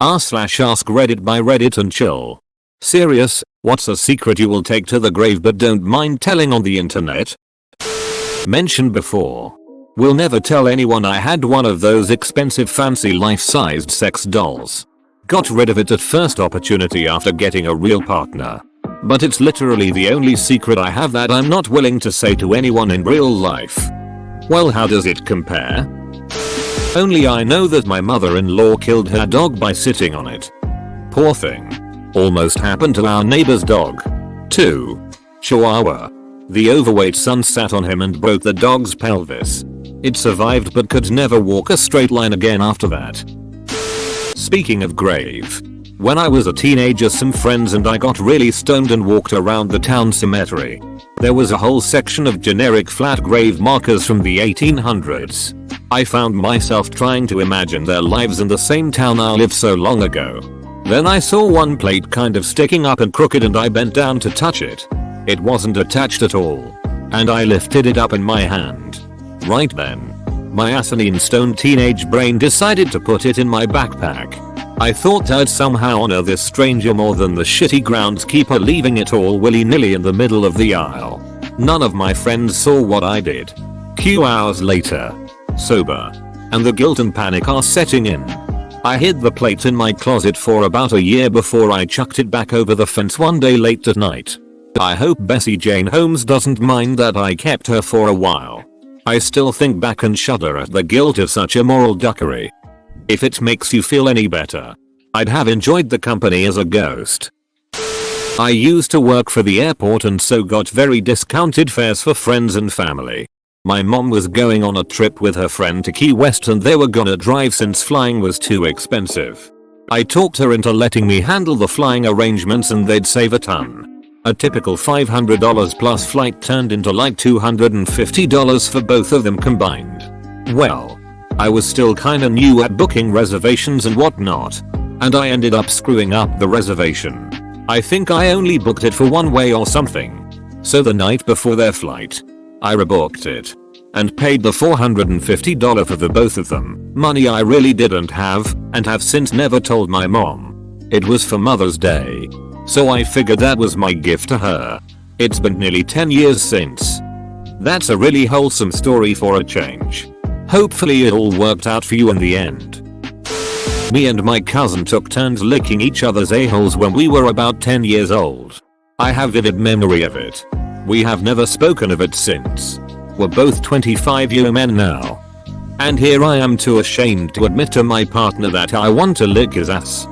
r/AskReddit by Reddit and chill. Serious, what's a secret you will take to the grave but don't mind telling on the internet? Mentioned before. Will never tell anyone I had one of those expensive fancy life-sized sex dolls. Got rid of it at first opportunity after getting a real partner. But it's literally the only secret I have that I'm not willing to say to anyone in real life. Well, how does it compare? Only I know that my mother-in-law killed her dog by sitting on it. Poor thing. Almost happened to our neighbor's dog. Too. Chihuahua. The overweight son sat on him and broke the dog's pelvis. It survived but could never walk a straight line again after that. Speaking of grave. When I was a teenager, some friends and I got really stoned and walked around the town cemetery. There was a whole section of generic flat grave markers from the 1800s. I found myself trying to imagine their lives in the same town I lived so long ago. Then I saw one plate kind of sticking up and crooked and I bent down to touch it. It wasn't attached at all. And I lifted it up in my hand. Right then. My asinine stoned teenage brain decided to put it in my backpack. I thought I'd somehow honor this stranger more than the shitty groundskeeper leaving it all willy-nilly in the middle of the aisle. None of my friends saw what I did. Few hours later. Sober. And the guilt and panic are setting in. I hid the plate in my closet for about a year before I chucked it back over the fence one day late at night. I hope Bessie Jane Holmes doesn't mind that I kept her for a while. I still think back and shudder at the guilt of such immoral duckery. If it makes you feel any better, I'd have enjoyed the company as a ghost. I used to work for the airport and so got very discounted fares for friends and family. My mom was going on a trip with her friend to Key West and they were gonna drive since flying was too expensive. I talked her into letting me handle the flying arrangements and they'd save a ton. A typical $500 plus flight turned into like $250 for both of them combined. Well, I was still kinda new at booking reservations and whatnot, and I ended up screwing up the reservation. I think I only booked it for one way or something. So the night before their flight, I rebooked it and paid the $450 for the both of them, money I really didn't have and have since never told my mom. It was for Mother's Day, so I figured that was my gift to her. It's been nearly 10 years since. That's a really wholesome story for a change. Hopefully it all worked out for you in the end. Me and my cousin took turns licking each other's a-holes when we were about 10 years old. I have vivid memory of it. We have never spoken of it since. We're both 25-year men now. And here I am too ashamed to admit to my partner that I want to lick his ass.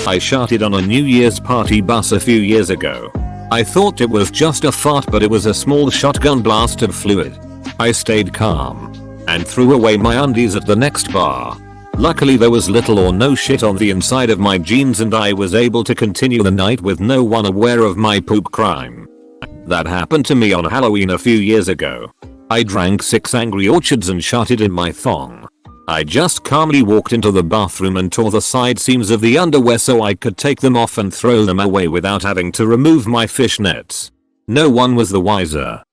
I sharted on a New Year's party bus a few years ago. I thought it was just a fart but it was a small shotgun blast of fluid. I stayed calm and threw away my undies at the next bar. Luckily there was little or no shit on the inside of my jeans and I was able to continue the night with no one aware of my poop crime. That happened to me on Halloween a few years ago. I drank 6 Angry Orchards and shot it in my thong. I just calmly walked into the bathroom and tore the side seams of the underwear so I could take them off and throw them away without having to remove my fishnets. No one was the wiser.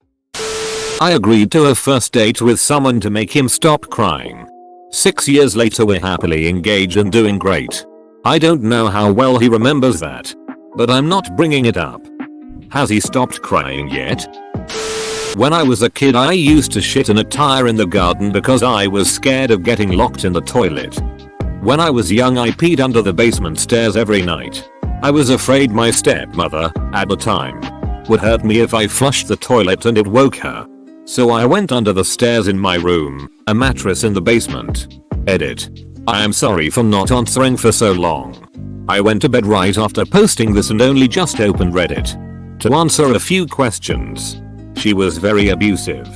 I agreed to a first date with someone to make him stop crying. 6 years later we're happily engaged and doing great. I don't know how well he remembers that, but I'm not bringing it up. Has he stopped crying yet? When I was a kid I used to shit in a tire in the garden because I was scared of getting locked in the toilet. When I was young I peed under the basement stairs every night. I was afraid my stepmother, at the time, would hurt me if I flushed the toilet and it woke her. So I went under the stairs in my room, a mattress in the basement. Edit. I am sorry for not answering for so long. I went to bed right after posting this and only just opened Reddit to answer a few questions. She was very abusive.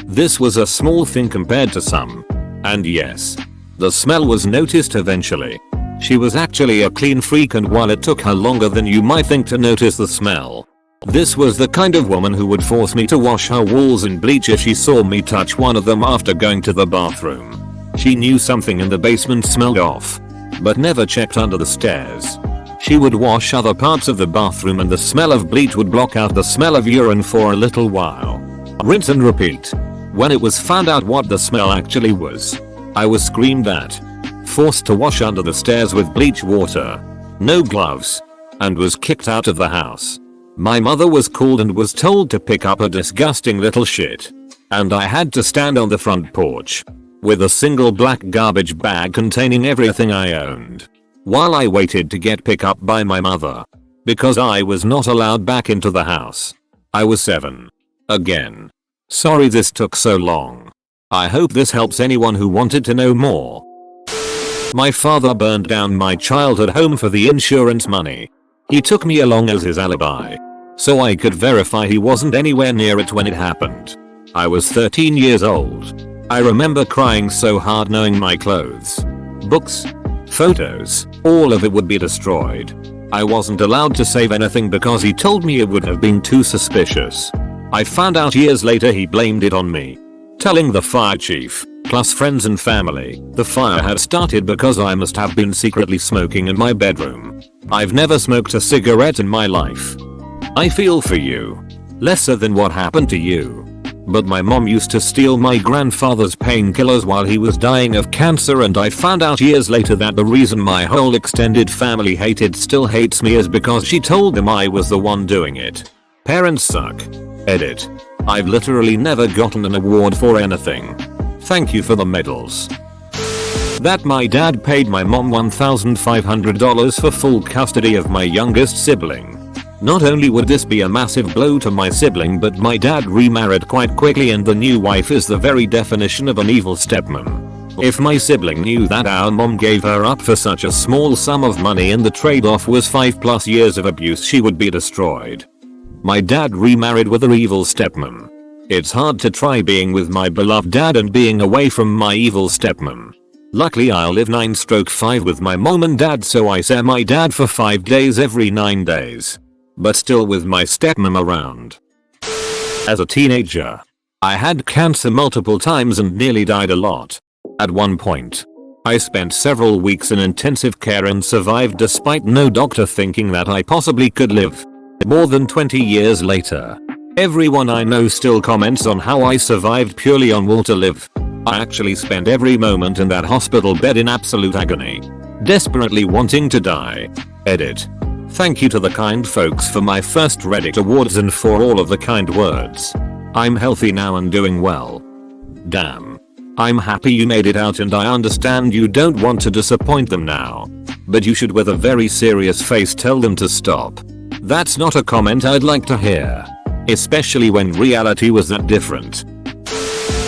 This was a small thing compared to some. And yes, the smell was noticed eventually. She was actually a clean freak and while it took her longer than you might think to notice the smell, this was the kind of woman who would force me to wash her walls in bleach if she saw me touch one of them after going to the bathroom. She knew something in the basement smelled off, but never checked under the stairs. She would wash other parts of the bathroom and the smell of bleach would block out the smell of urine for a little while. Rinse and repeat. When it was found out what the smell actually was, I was screamed at. forced to wash under the stairs with bleach water, no gloves, and was kicked out of the house. My mother was called and was told to pick up a disgusting little shit. And I had to stand on the front porch with a single black garbage bag containing everything I owned while I waited to get picked up by my mother because I was not allowed back into the house. I was 7. Again. Sorry this took so long. I hope this helps anyone who wanted to know more. My father burned down my childhood home for the insurance money. He took me along as his alibi so I could verify he wasn't anywhere near it when it happened. I was 13 years old. I remember crying so hard knowing my clothes, books, photos, all of it would be destroyed. I wasn't allowed to save anything because he told me it would have been too suspicious. I found out years later he blamed it on me, telling the fire chief, plus friends and family, the fire had started because I must have been secretly smoking in my bedroom. I've never smoked a cigarette in my life. I feel for you. Lesser than what happened to you. But my mom used to steal my grandfather's painkillers while he was dying of cancer, and I found out years later that the reason my whole extended family still hates me is because she told them I was the one doing it. Parents suck. Edit. I've literally never gotten an award for anything. Thank you for the medals. That my dad paid my mom $1,500 for full custody of my youngest sibling. Not only would this be a massive blow to my sibling, but my dad remarried quite quickly and the new wife is the very definition of an evil stepmom. If my sibling knew that our mom gave her up for such a small sum of money and the trade-off was 5+ years of abuse, she would be destroyed. My dad remarried with an evil stepmom. It's hard to try being with my beloved dad and being away from my evil stepmom. Luckily I'll live 9/5 with my mom and dad, so I see my dad for 5 days every 9 days. But still with my stepmom around. As a teenager, I had cancer multiple times and nearly died a lot. At one point, I spent several weeks in intensive care and survived despite no doctor thinking that I possibly could live. More than 20 years later, everyone I know still comments on how I survived purely on will to live. I actually spent every moment in that hospital bed in absolute agony, desperately wanting to die. Edit. Thank you to the kind folks for my first Reddit awards and for all of the kind words. I'm healthy now and doing well. Damn. I'm happy you made it out and I understand you don't want to disappoint them now. But you should with a very serious face tell them to stop. That's not a comment I'd like to hear. Especially when reality was that different.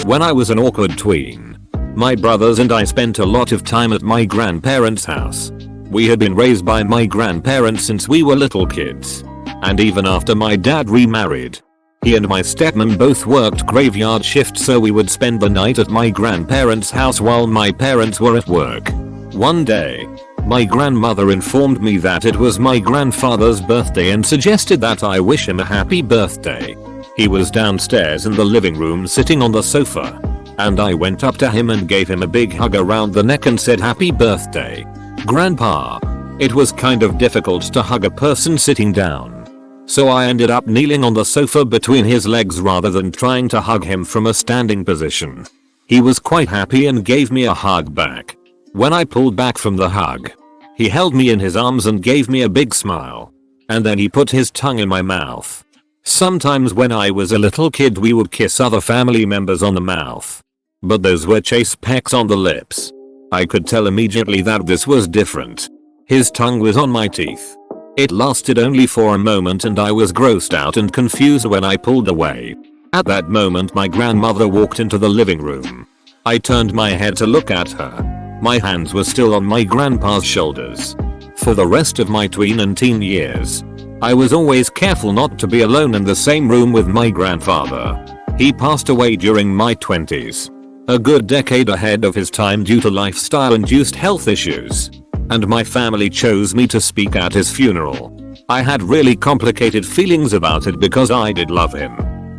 When I was an awkward tween, my brothers and I spent a lot of time at my grandparents' house. We had been raised by my grandparents since we were little kids. And even after my dad remarried, he and my stepmom both worked graveyard shifts, so we would spend the night at my grandparents' house while my parents were at work. One day, my grandmother informed me that it was my grandfather's birthday and suggested that I wish him a happy birthday. He was downstairs in the living room sitting on the sofa, and I went up to him and gave him a big hug around the neck and said happy birthday, Grandpa. It was kind of difficult to hug a person sitting down, so I ended up kneeling on the sofa between his legs rather than trying to hug him from a standing position. He was quite happy and gave me a hug back. When I pulled back from the hug, he held me in his arms and gave me a big smile. And then he put his tongue in my mouth. Sometimes when I was a little kid we would kiss other family members on the mouth, but those were chase pecks on the lips. I could tell immediately that this was different. His tongue was on my teeth. It lasted only for a moment and I was grossed out and confused when I pulled away. At that moment my grandmother walked into the living room. I turned my head to look at her. My hands were still on my grandpa's shoulders. For the rest of my tween and teen years, I was always careful not to be alone in the same room with my grandfather. He passed away during my 20s. A good decade ahead of his time due to lifestyle-induced health issues. And my family chose me to speak at his funeral. I had really complicated feelings about it because I did love him.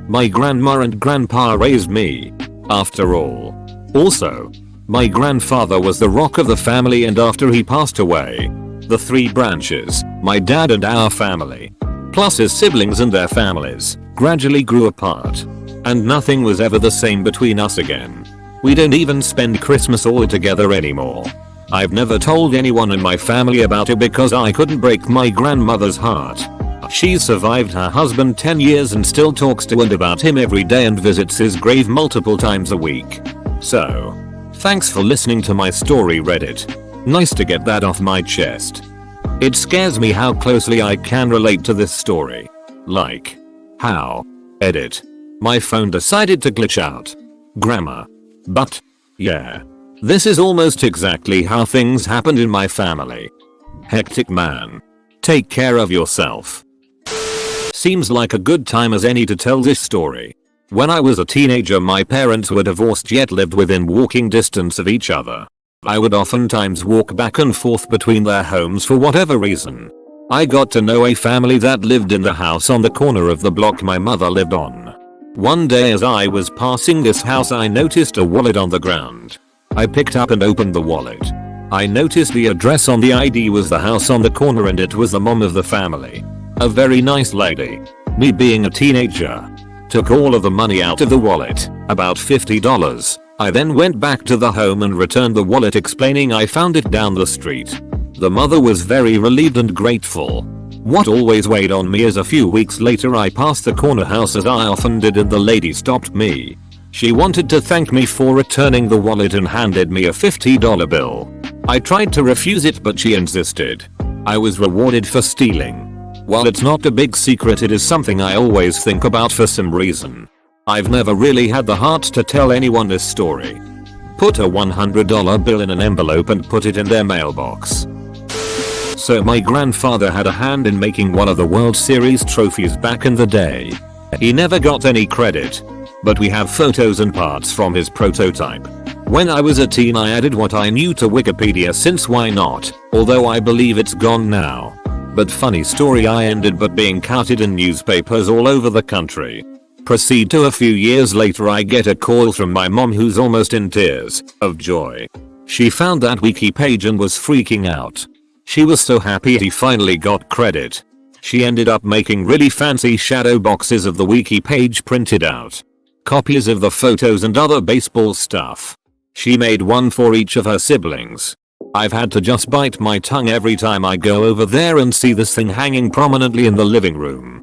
My grandma and grandpa raised me, after all. Also, my grandfather was the rock of the family, and after he passed away, the three branches, my dad and our family, plus his siblings and their families, gradually grew apart. And nothing was ever the same between us again. We don't even spend Christmas all together anymore. I've never told anyone in my family about it because I couldn't break my grandmother's heart. She survived her husband 10 years and still talks to and about him every day and visits his grave multiple times a week. So, thanks for listening to my story, Reddit. Nice to get that off my chest. It scares me how closely I can relate to this story. Like, how? Edit. My phone decided to glitch out. Grammar. But, yeah. This is almost exactly how things happened in my family. Hectic man. Take care of yourself. Seems like a good time as any to tell this story. When I was a teenager, my parents were divorced yet lived within walking distance of each other. I would oftentimes walk back and forth between their homes for whatever reason. I got to know a family that lived in the house on the corner of the block my mother lived on. One day as I was passing this house, I noticed a wallet on the ground. I picked up and opened the wallet. I noticed the address on the ID was the house on the corner and it was the mom of the family. A very nice lady. Me being a teenager, took all of the money out of the wallet, about $50. I then went back to the home and returned the wallet, explaining I found it down the street. The mother was very relieved and grateful. What always weighed on me is a few weeks later I passed the corner house as I often did and the lady stopped me. She wanted to thank me for returning the wallet and handed me a $50 bill. I tried to refuse it but she insisted. I was rewarded for stealing. While it's not a big secret, it is something I always think about for some reason. I've never really had the heart to tell anyone this story. Put a $100 bill in an envelope and put it in their mailbox. So my grandfather had a hand in making one of the World Series trophies back in the day. He never got any credit, but we have photos and parts from his prototype. When I was a teen, I added what I knew to Wikipedia, since why not, although I believe it's gone now. But funny story, I ended up being touted in newspapers all over the country. Proceed to a few years later, I get a call from my mom who's almost in tears of joy. She found that wiki page and was freaking out. She was so happy he finally got credit. She ended up making really fancy shadow boxes of the wiki page printed out. Copies of the photos and other baseball stuff. She made one for each of her siblings. I've had to just bite my tongue every time I go over there and see this thing hanging prominently in the living room.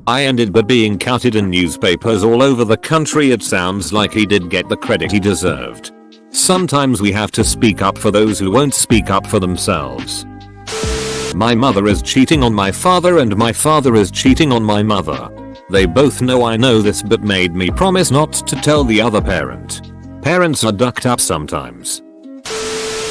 I ended up being touted in newspapers all over the country. It sounds like he did get the credit he deserved. Sometimes we have to speak up for those who won't speak up for themselves. My mother is cheating on my father and my father is cheating on my mother. They both know I know this but made me promise not to tell the other parent. Parents are ducked up sometimes.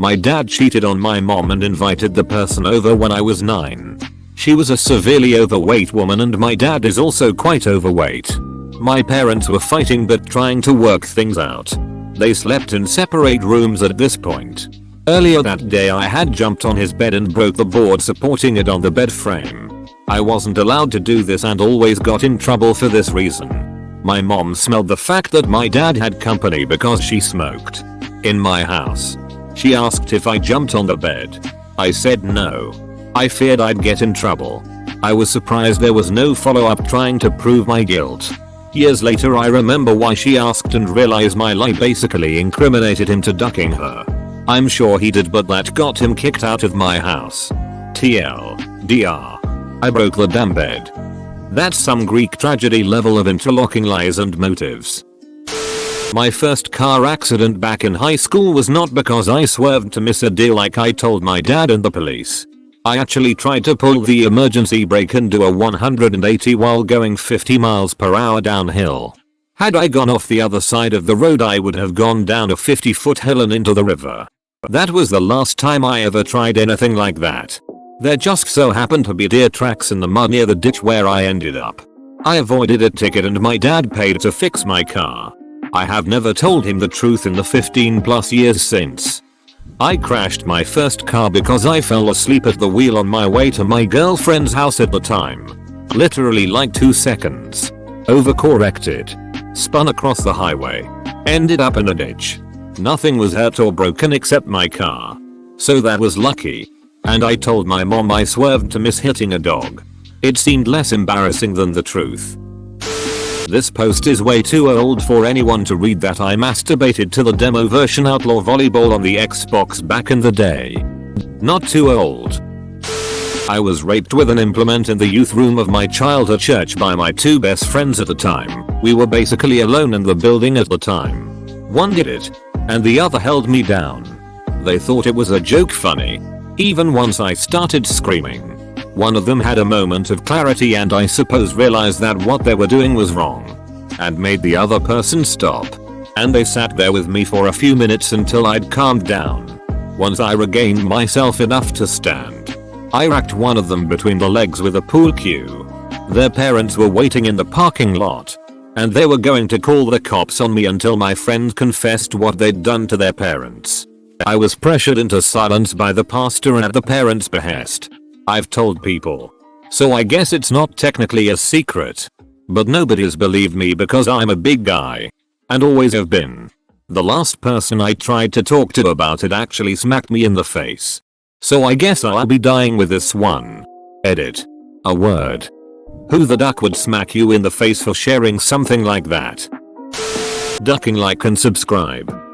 My dad cheated on my mom and invited the person over when I was 9. She was a severely overweight woman and my dad is also quite overweight. My parents were fighting but trying to work things out. They slept in separate rooms at this point. Earlier that day I had jumped on his bed and broke the board supporting it on the bed frame. I wasn't allowed to do this and always got in trouble for this reason. My mom smelled the fact that my dad had company because she smoked in my house. She asked if I jumped on the bed. I said no. I feared I'd get in trouble. I was surprised there was no follow-up trying to prove my guilt. Years later I remember why she asked and realized my lie basically incriminated him to ducking her. I'm sure he did, but that got him kicked out of my house. TLDR. I broke the damn bed. That's some Greek tragedy level of interlocking lies and motives. My first car accident back in high school was not because I swerved to miss a deal like I told my dad and the police. I actually tried to pull the emergency brake and do a 180 while going 50 miles per hour downhill. Had I gone off the other side of the road, I would have gone down a 50-foot hill and into the river. That was the last time I ever tried anything like that. There just so happened to be deer tracks in the mud near the ditch where I ended up. I avoided a ticket and my dad paid to fix my car. I have never told him the truth in the 15+ years since. I crashed my first car because I fell asleep at the wheel on my way to my girlfriend's house at the time. Literally like 2 seconds. Overcorrected. Spun across the highway. Ended up in a ditch. Nothing was hurt or broken except my car. So that was lucky. And I told my mom I swerved to miss hitting a dog. It seemed less embarrassing than the truth. This post is way too old for anyone to read that I masturbated to the demo version Outlaw Volleyball on the Xbox back in the day. Not too old. I was raped with an implement in the youth room of my childhood church by my two best friends at the time. We were basically alone in the building at the time. One did it, and the other held me down. They thought it was a joke funny. Even once I started screaming. One of them had a moment of clarity and I suppose realized that what they were doing was wrong. And made the other person stop. And they sat there with me for a few minutes until I'd calmed down. Once I regained myself enough to stand, I racked one of them between the legs with a pool cue. Their parents were waiting in the parking lot. And they were going to call the cops on me until my friend confessed what they'd done to their parents. I was pressured into silence by the pastor at the parents' behest. I've told people. So I guess it's not technically a secret. But nobody's believed me because I'm a big guy. And always have been. The last person I tried to talk to about it actually smacked me in the face. So I guess I'll be dying with this one. Edit. A word. Who the duck would smack you in the face for sharing something like that? Ducking, like and subscribe.